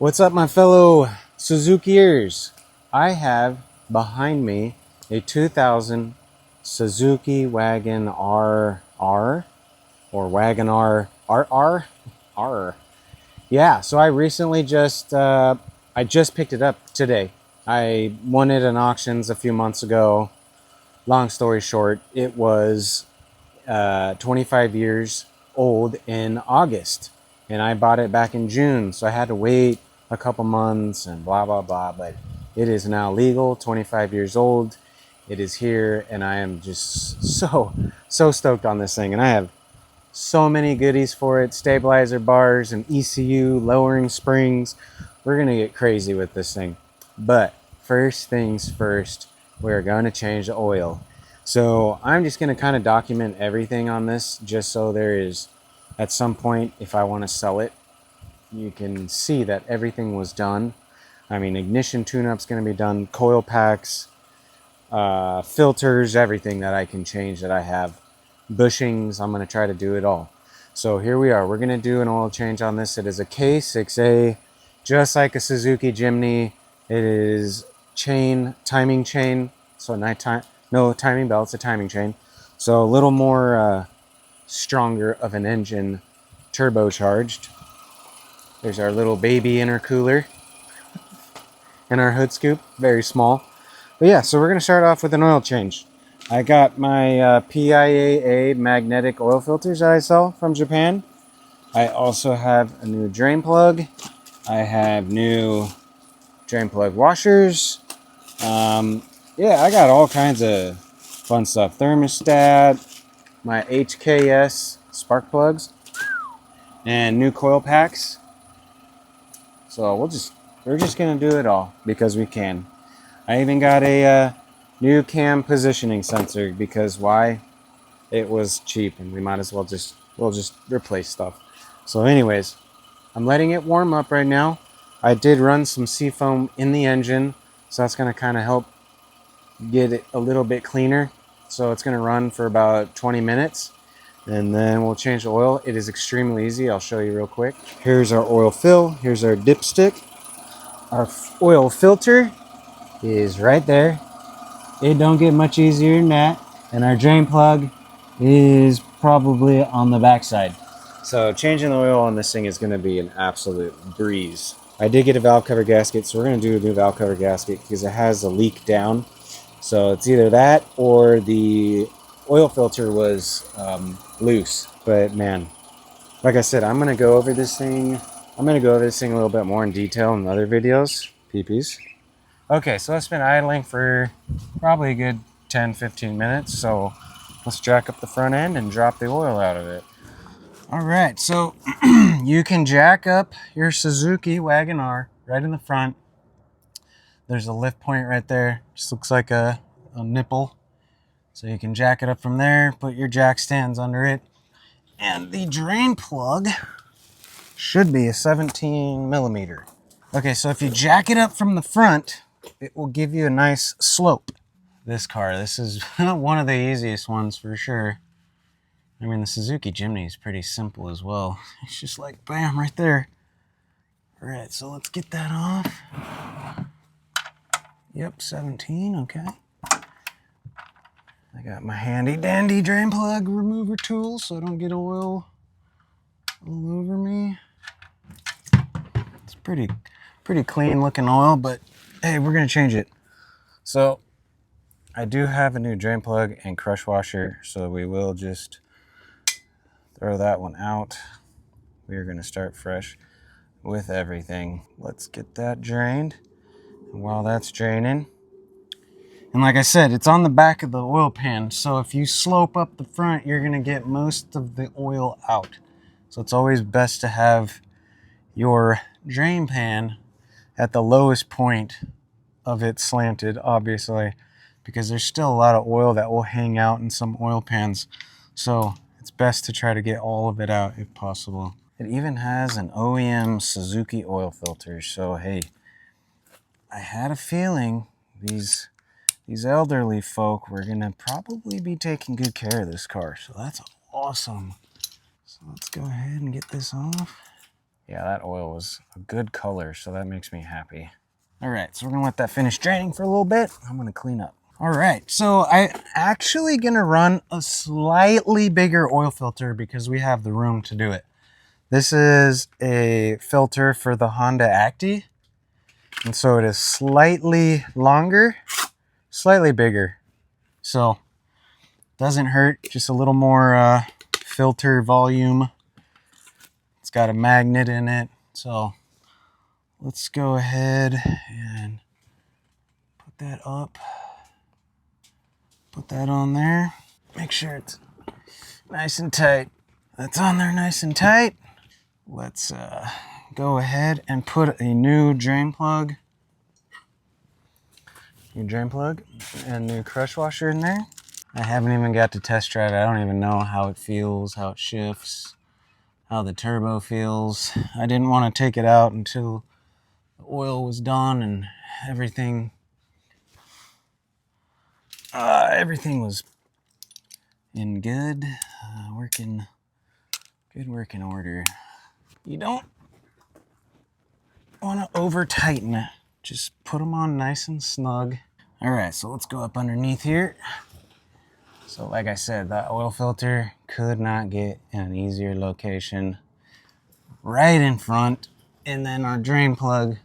What's up, my fellow Suzukiers? I have behind me a 2000 Suzuki Wagon R or Wagon R RR R. Yeah, so I recently I just picked it up today. I won it in auctions a few months ago. Long story short, it was 25 years old in August, and I bought it back in June, so I had to wait a couple months and blah blah blah, but it is now legal, 25 years old. It is here, and I am just so stoked on this thing, and I have so many goodies for it: stabilizer bars and ECU, lowering springs. We're gonna get crazy with this thing, but first things first, we're going to change the oil. So I'm just going to kind of document everything on this, just so there is, at some point, if I want to sell it, you can see that everything was done. I mean, ignition tune-up's going to be done, coil packs, filters, everything that I can change that I have. Bushings, I'm going to try to do it all. So here we are. We're going to do an oil change on this. It is a K6A, just like a Suzuki Jimny. It is timing chain, so no timing belt, it's a timing chain. So a little more stronger of an engine, turbocharged. There's our little baby intercooler and our hood scoop, very small. But yeah, so we're going to start off with an oil change. I got my PIAA magnetic oil filters that I sell from Japan. I also have a new drain plug. I have new drain plug washers. Yeah, I got all kinds of fun stuff. Thermostat, my HKS spark plugs, and new coil packs. So we're just gonna do it all because we can. I even got a new cam positioning sensor because why? It was cheap and we might as well we'll just replace stuff. So anyways, I'm letting it warm up right now. I did run some seafoam in the engine, so that's gonna kind of help get it a little bit cleaner. So it's going to run for about 20 minutes and then we'll change the oil. It is extremely easy. I'll show you real quick. Here's our oil fill. Here's our dipstick. Our oil filter is right there. It don't get much easier than that. And our drain plug is probably on the back side. So changing the oil on this thing is going to be an absolute breeze. I did get a valve cover gasket, so we're going to do a new valve cover gasket because it has a leak down. So it's either that or the oil filter was loose. But man, like I said, I'm going to go over this thing. I'm going to go over this thing a little bit more in detail in other videos. Peepees. Okay, so it's been idling for probably a good 10-15 minutes. So let's jack up the front end and drop the oil out of it. All right, so you can jack up your Suzuki Wagon R right in the front. There's a lift point right there. Just looks like a nipple. So you can jack it up from there, put your jack stands under it. And the drain plug should be a 17 millimeter. Okay, so if you jack it up from the front, it will give you a nice slope. This is one of the easiest ones for sure. I mean, the Suzuki Jimny is pretty simple as well. It's just like, bam, right there. All right, so let's get that off. Yep, 17, okay. I got my handy dandy drain plug remover tool so I don't get oil all over me. It's pretty clean looking oil, but hey, we're gonna change it. So I do have a new drain plug and crush washer, so we will just throw that one out. We are gonna start fresh with everything. Let's get that drained. And while that's draining, and like I said, it's on the back of the oil pan, so if you slope up the front, you're gonna get most of the oil out. So it's always best to have your drain pan at the lowest point of it slanted, obviously, because there's still a lot of oil that will hang out in some oil pans. So it's best to try to get all of it out if possible. It even has an OEM Suzuki oil filter, so hey, I had a feeling these elderly folk were gonna probably be taking good care of this car, so that's awesome. So let's go ahead and get this off. Yeah, that oil was a good color, so that makes me happy. All right, so we're gonna let that finish draining for a little bit. I'm gonna clean up. All right, so I'm actually gonna run a slightly bigger oil filter because we have the room to do it. This is a filter for the Honda Acti, and so it is slightly longer, slightly bigger. So doesn't hurt, just a little more filter volume. It's got a magnet in it, so let's go ahead and put that up. Put that on there. Make sure it's nice and tight. That's on there nice and tight. Let's go ahead and put a new drain plug. New drain plug and new crush washer in there. I haven't even got to test drive it. I don't even know how it feels, how it shifts, how the turbo feels. I didn't want to take it out until the oil was done and everything was in good working order. You don't want to over tighten it. Just put them on nice and snug. All right, so let's go up underneath here. So like I said, that oil filter could not get in an easier location. Right in front, and then our drain plug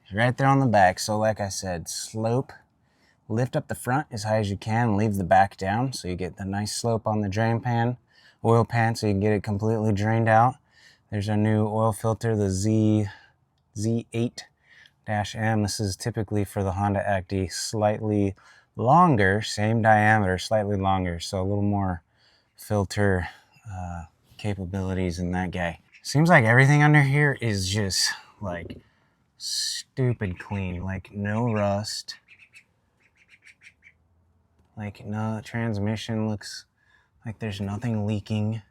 is right there on the back. So like I said, slope, lift up the front as high as you can, leave the back down so you get the nice slope on the drain pan, oil pan, so you can get it completely drained out. There's our new oil filter, the Z8-M. This is typically for the Honda Acti, slightly longer, same diameter, slightly longer, so a little more filter capabilities in that guy. Seems like everything under here is just like stupid clean, like no rust. Like no, transmission looks like there's nothing leaking.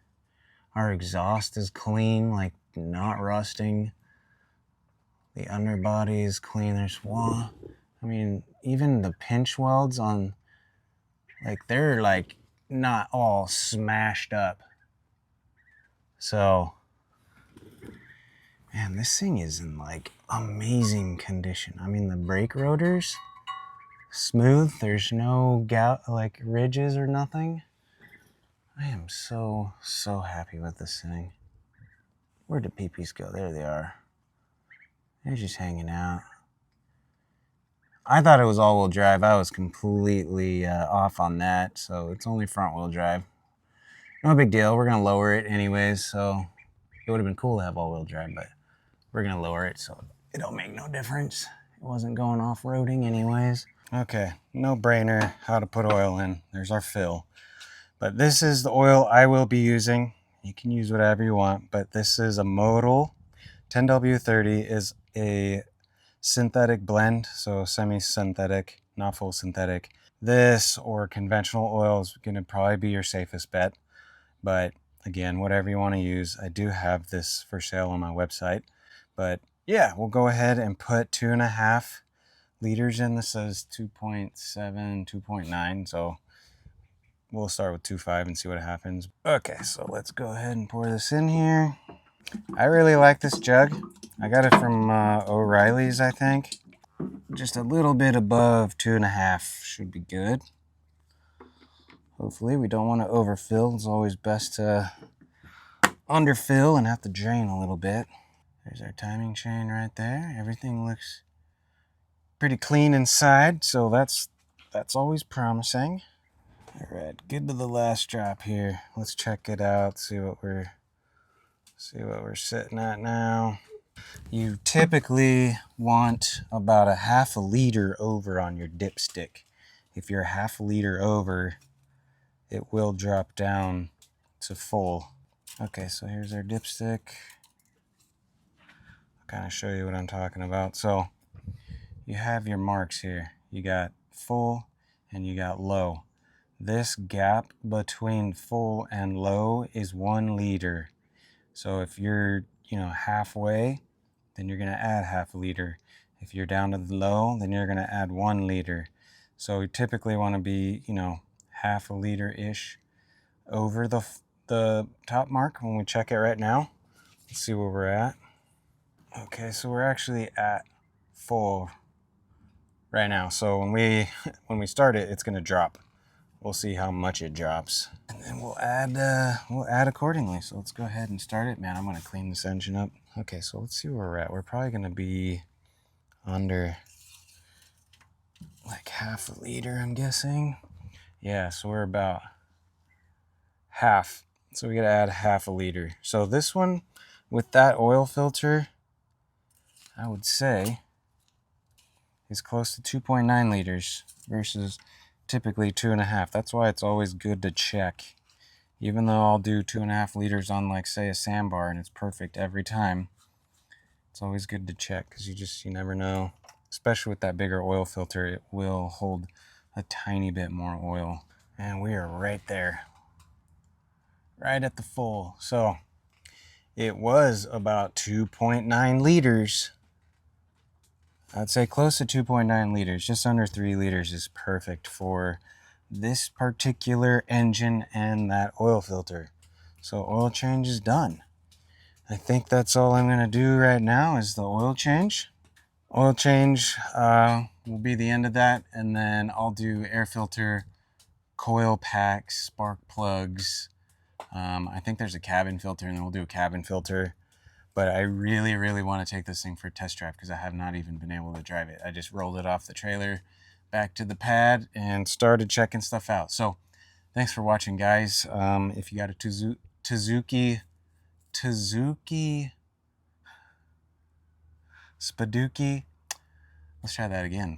Our exhaust is clean, like not rusting. The underbody is clean. There's one. I mean, even the pinch welds on, like they're like not all smashed up. So, man, this thing is in like amazing condition. I mean, the brake rotors, smooth. There's no like ridges or nothing. I am so happy with this thing. Where'd the peepees go? There they are. They're just hanging out. I thought it was all-wheel drive. I was completely off on that, so it's only front-wheel drive. No big deal. We're gonna lower it anyways, so it would have been cool to have all-wheel drive, but we're gonna lower it, so it don't make no difference. It wasn't going off-roading anyways. Okay, no brainer how to put oil in. There's our fill. But this is the oil I will be using. You can use whatever you want, but this is a modal. 10W30 is a synthetic blend, so semi-synthetic, not full synthetic. This or conventional oil is going to probably be your safest bet. But again, whatever you want to use. I do have this for sale on my website. But yeah, we'll go ahead and put 2.5 liters in. This says 2.7, 2.9. So we'll start with 2.5 and see what happens. Okay, so let's go ahead and pour this in here. I really like this jug. I got it from O'Reilly's, I think. Just a little bit above 2.5 should be good. Hopefully, we don't want to overfill. It's always best to underfill and have to drain a little bit. There's our timing chain right there. Everything looks pretty clean inside, so that's always promising. All right, good to the last drop here. Let's check it out. See what we're sitting at now. You typically want about a half a liter over on your dipstick. If you're a half a liter over, it will drop down to full. Okay, so here's our dipstick. I'll kind of show you what I'm talking about. So you have your marks here. You got full and you got low. This gap between full and low is 1 liter. So if you're, halfway, then you're going to add half a liter. If you're down to the low, then you're going to add 1 liter. So we typically want to be, half a liter-ish over the top mark when we check it right now. Let's see where we're at. Okay, so we're actually at full right now. So when we start it, it's gonna drop. We'll see how much it drops, and then we'll add accordingly. So let's go ahead and start it. Man, I'm gonna clean this engine up. Okay, so let's see where we're at. We're probably gonna be under like half a liter, I'm guessing. Yeah, so we're about half. So we gotta add half a liter. So this one, with that oil filter, I would say is close to 2.9 liters versus typically 2.5. That's why it's always good to check. Even though I'll do 2.5 liters on, like, say, a sandbar and it's perfect every time, it's always good to check because you never know. Especially with that bigger oil filter, it will hold a tiny bit more oil. And we are right there, right at the full. So it was about 2.9 liters. I'd say close to 2.9 liters. Just under 3 liters is perfect for this particular engine and that oil filter. So oil change is done. I think that's all I'm going to do right now is the oil change. Oil change will be the end of that, and then I'll do air filter, coil packs, spark plugs. I think there's a cabin filter, and then we'll do a cabin filter. But I really, really want to take this thing for a test drive because I have not even been able to drive it. I just rolled it off the trailer back to the pad and started checking stuff out. So thanks for watching, guys. If you got a Suzuki Spaduki, let's try that again.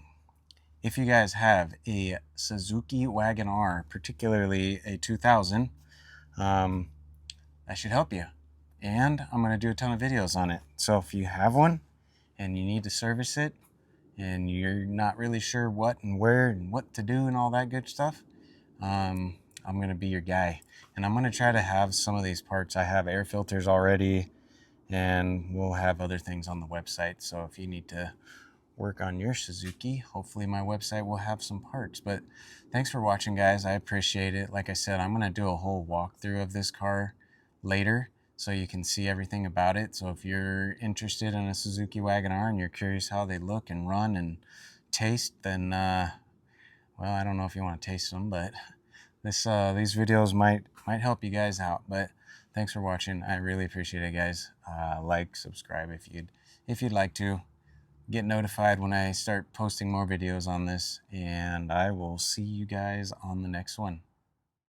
If you guys have a Suzuki Wagon R, particularly a 2000, that should help you. And I'm going to do a ton of videos on it. So if you have one and you need to service it and you're not really sure what and where and what to do and all that good stuff, I'm going to be your guy. And I'm going to try to have some of these parts. I have air filters already, and we'll have other things on the website. So if you need to work on your Suzuki, hopefully my website will have some parts. But thanks for watching, guys. I appreciate it. Like I said, I'm going to do a whole walkthrough of this car later so you can see everything about it. So if you're interested in a Suzuki Wagon R and you're curious how they look and run and taste, then well, I don't know if you want to taste them, but these videos might help you guys out. But thanks for watching. I really appreciate it, guys. Like, subscribe if you'd like to. Get notified when I start posting more videos on this, and I will see you guys on the next one.